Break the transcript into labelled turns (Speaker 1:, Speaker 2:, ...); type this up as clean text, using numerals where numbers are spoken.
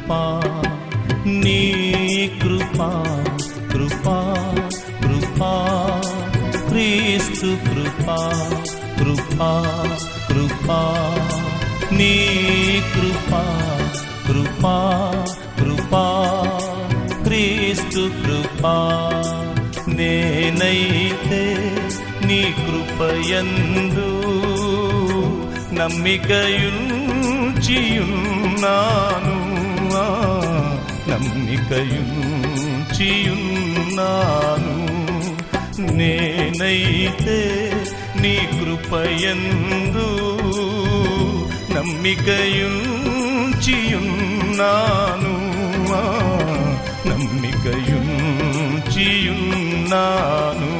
Speaker 1: కృపా నీ కృపా కృపా కృపా క్రీస్తు కృపా కృపా కృపా నీ కృపా కృపా కృపా క్రీస్తు కృపా నేనైతే నీ కృపయందు నమ్మికయుంచియున్నాను నమ్మికయుంచియున్నాను నేనైతే నీ కృపయందు నమ్మికయుంచియున్నాను నమ్మికయుంచియున్నాను